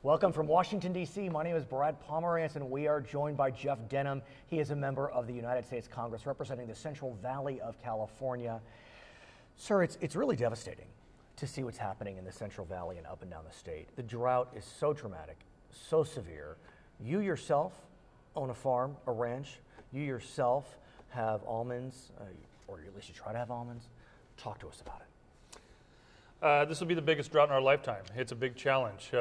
Welcome from Washington, D.C. My name is Brad Pomerantz, and we are joined by Jeff Denham. He is a member of the United States Congress representing the Central Valley of California. Sir, it's really devastating to see what's happening in the Central Valley and up and down the state. The drought is so dramatic, so severe. You yourself own a farm, a ranch. You yourself have almonds, or at least you try to have almonds. Talk to us about it. This will be the biggest drought in our lifetime. It's a big challenge,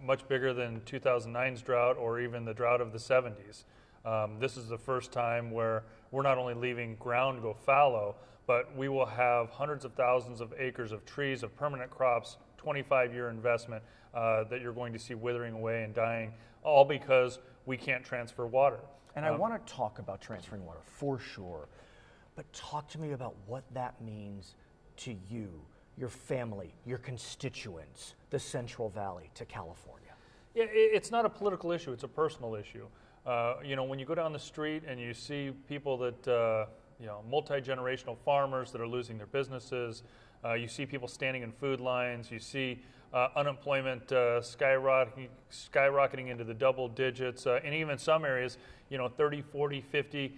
much bigger than 2009's drought or even the drought of the 70s. This is the first time where we're not only leaving ground go fallow, but we will have hundreds of thousands of acres of trees, of permanent crops, 25-year investment that you're going to see withering away and dying, all because we can't transfer water. And I want to talk about transferring water for sure, but talk to me about what that means to you, your family, your constituents, the Central Valley to California. Yeah, it's not a political issue, it's a personal issue. You know, when you go down the street and you see people that, you know, multi-generational farmers that are losing their businesses, you see people standing in food lines, you see unemployment skyrocketing into the double digits, and even some areas, you know, 30, 40, 50.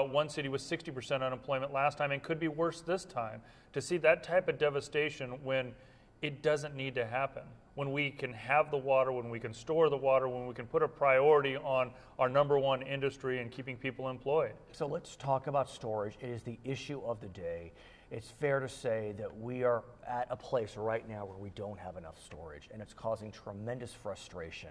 One city was 60% unemployment last time and could be worse this time. To see that type of devastation when it doesn't need to happen, when we can have the water, when we can store the water, when we can put a priority on our #1 industry and keeping people employed. So let's talk about storage. It is the issue of the day. It's fair to say that we are at a place right now where we don't have enough storage, and it's causing tremendous frustration.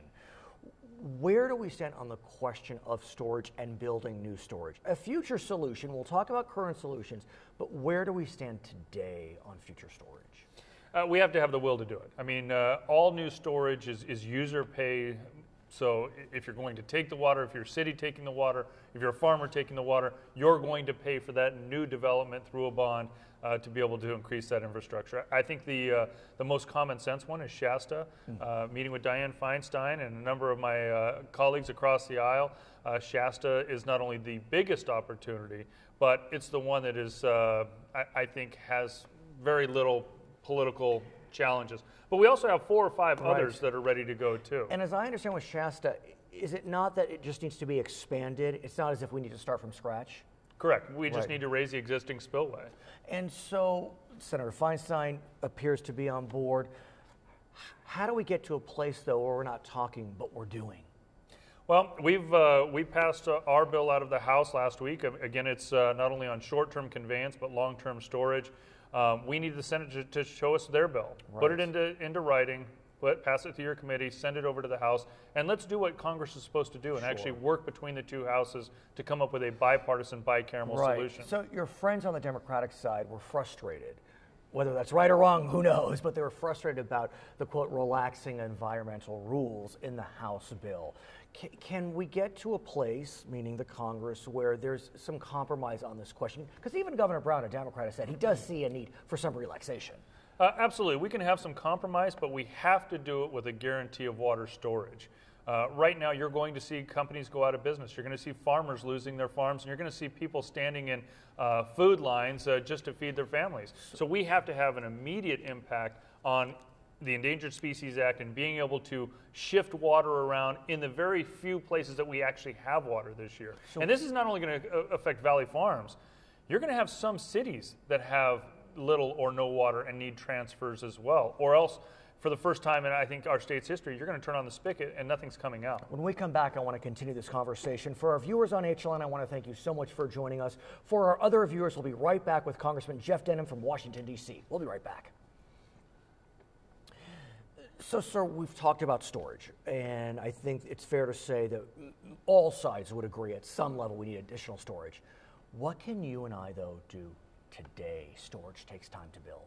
Where do we stand on the question of storage and building new storage? A future solution, we'll talk about current solutions, but where do we stand today on future storage? We have to have the will to do it. I mean, all new storage is user pay. So if you're going to take the water, if you're a city taking the water, if you're a farmer taking the water, you're going to pay for that new development through a bond to be able to increase that infrastructure. I think the most common sense one is Shasta. Meeting with Dianne Feinstein and a number of my colleagues across the aisle, Shasta is not only the biggest opportunity, but it's the one that is, I think, has very little political challenges. But we also have 4 or 5 others that are ready to go too. And as I understand with Shasta, is it not that it just needs to be expanded? It's not as if we need to start from scratch? Correct. We just need to raise the existing spillway. And so Senator Feinstein appears to be on board. How do we get to a place, though, where we're not talking, but we're doing? Well, we passed our bill out of the House last week. Again, it's not only on short-term conveyance, but long-term storage. We need the Senate to show us their bill, put it into writing, pass it through your committee, send it over to the House, and let's do what Congress is supposed to do and actually work between the 2 houses to come up with a bipartisan, bicameral solution. So your friends on the Democratic side were frustrated. Whether that's right or wrong, who knows, but they were frustrated about the, quote, relaxing environmental rules in the House bill. Can we get to a place, meaning the Congress, where there's some compromise on this question? Because even Governor Brown, a Democrat, has said he does see a need for some relaxation. Absolutely. We can have some compromise, but we have to do it with a guarantee of water storage. Right now, you're going to see companies go out of business. You're going to see farmers losing their farms, and you're going to see people standing in food lines just to feed their families. So we have to have an immediate impact on the Endangered Species Act and being able to shift water around in the very few places that we actually have water this year. And this is not only going to affect Valley Farms. You're going to have some cities that have little or no water and need transfers as well, or else for the first time in, I think, our state's history, you're going to turn on the spigot and nothing's coming out. When we come back, I want to continue this conversation. For our viewers on HLN, I want to thank you so much for joining us. For our other viewers, we'll be right back with Congressman Jeff Denham from Washington, D.C. We'll be right back. So, sir, we've talked about storage, and I think it's fair to say that all sides would agree at some level we need additional storage. What can you and I, though, do today? Storage takes time to build.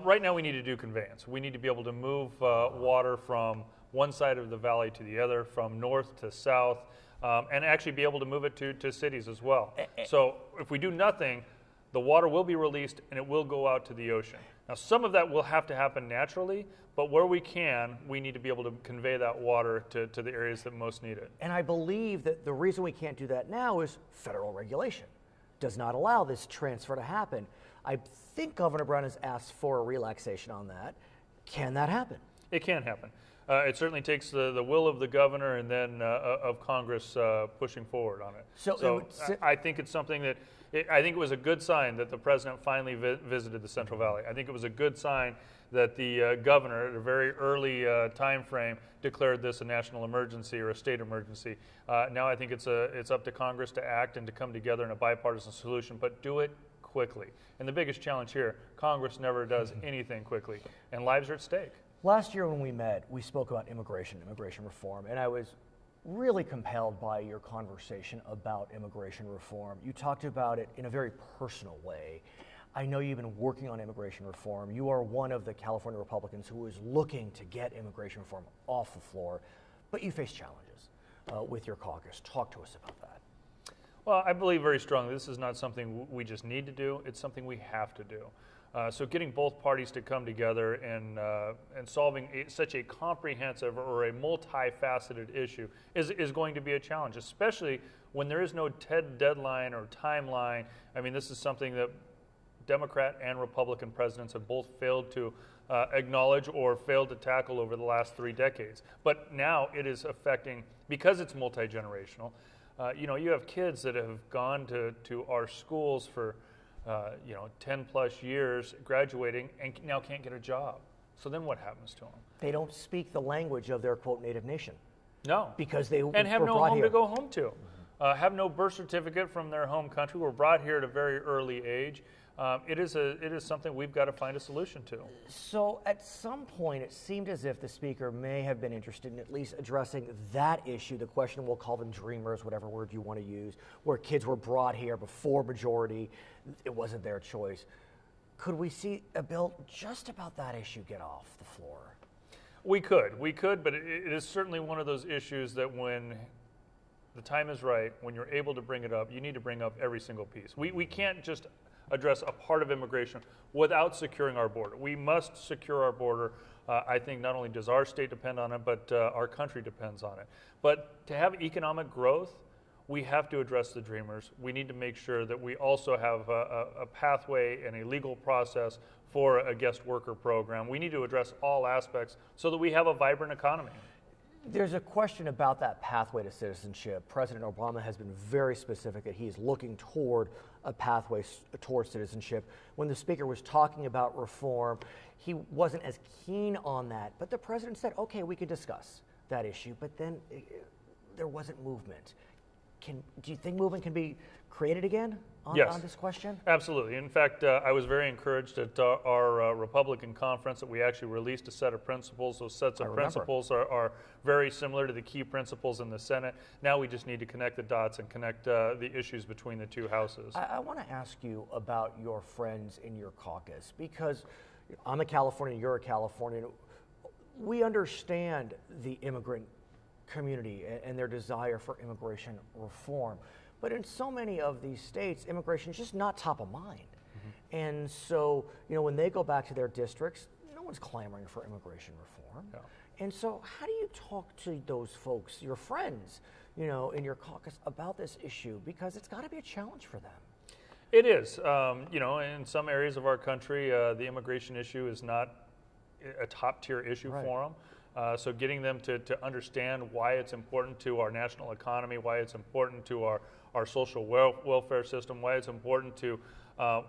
Right now we need to do conveyance. We need to be able to move water from one side of the valley to the other, from north to south, and actually be able to move it to cities as well. So if we do nothing, the water will be released and it will go out to the ocean. Now some of that will have to happen naturally, but where we can, we need to be able to convey that water to the areas that most need it. And I believe that the reason we can't do that now is federal regulation does not allow this transfer to happen. I think Governor Brown has asked for a relaxation on that. Can that happen? It can happen. It certainly takes the will of the governor and then of Congress pushing forward on it. So I think it's something that, I think it was a good sign that the president finally visited the Central Valley. I think it was a good sign that the governor, at a very early time frame, declared this a national emergency or a state emergency. Now I think it's up to Congress to act and to come together in a bipartisan solution, but do it quickly. And the biggest challenge here, Congress never does anything quickly, and lives are at stake. Last year when we met, we spoke about immigration reform, and I was really compelled by your conversation about immigration reform. You talked about it in a very personal way. I know you've been working on immigration reform. You are one of the California Republicans who is looking to get immigration reform off the floor, but you face challenges with your caucus. Talk to us about that. Well, I believe very strongly this is not something we just need to do, it's something we have to do. So getting both parties to come together and solving such a comprehensive or a multifaceted issue is going to be a challenge, especially when there is no deadline or timeline. I mean, this is something that Democrat and Republican presidents have both failed to acknowledge or failed to tackle over the last 3 decades. But now it is affecting, because it's multi-generational, you have kids that have gone to our schools for 10 plus years, graduating, and now can't get a job. So then what happens to them? They don't speak the language of their, quote, native nation. No. Because they and have were no brought home here. to go home to. Have no birth certificate from their home country, were brought here at a very early age. It is something we've got to find a solution to. So at some point, it seemed as if the speaker may have been interested in at least addressing that issue, the question, we'll call them dreamers, whatever word you want to use, where kids were brought here before majority, it wasn't their choice. Could we see a bill just about that issue get off the floor? We could, but it is certainly one of those issues that when the time is right, when you're able to bring it up, you need to bring up every single piece. We can't just address a part of immigration without securing our border. We must secure our border. I think not only does our state depend on it, but our country depends on it. But to have economic growth, we have to address the dreamers. We need to make sure that we also have a pathway and a legal process for a guest worker program. We need to address all aspects so that we have a vibrant economy. There's a question about that pathway to citizenship. President Obama has been very specific that he's looking toward a pathway toward citizenship. When the speaker was talking about reform, he wasn't as keen on that. But the president said, okay, we could discuss that issue. But then there wasn't movement. Do you think movement can be created again on this question? Absolutely. In fact, I was very encouraged at our Republican conference that we actually released a set of principles. Those sets of principles are very similar to the key principles in the Senate. Now we just need to connect the dots and connect the issues between the two houses. I want to ask you about your friends in your caucus, because I'm a Californian, you're a Californian. We understand the immigrant community and their desire for immigration reform. But in so many of these states, immigration is just not top of mind. Mm-hmm. And so, when they go back to their districts, no one's clamoring for immigration reform. No. And so how do you talk to those folks, your friends, in your caucus about this issue? Because it's got to be a challenge for them. It is. In some areas of our country, the immigration issue is not a top-tier issue for them. So getting them to understand why it's important to our national economy, why it's important to our social welfare system, why it's important to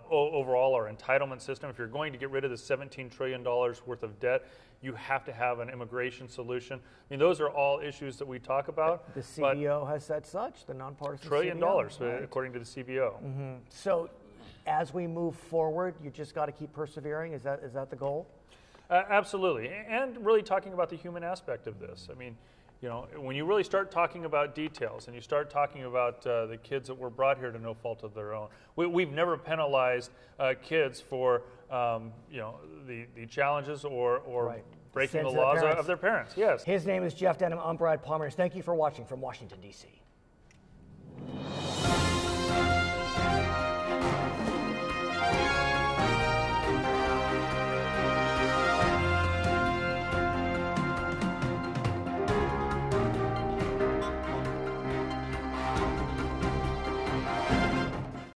overall our entitlement system. If you're going to get rid of the $17 trillion worth of debt, you have to have an immigration solution. I mean, those are all issues that we talk about. The CBO has said such, the nonpartisan $1 trillion, right? According to the CBO. Mm-hmm. So as we move forward, you just got to keep persevering? Is that the goal? Absolutely, and really talking about the human aspect of this. I mean, when you really start talking about details and you start talking about the kids that were brought here to no fault of their own, we've never penalized kids for the challenges or breaking the laws of their parents. Yes. His name is Jeff Denham. I'm Brad Pomerantz. Thank you for watching from Washington, D.C.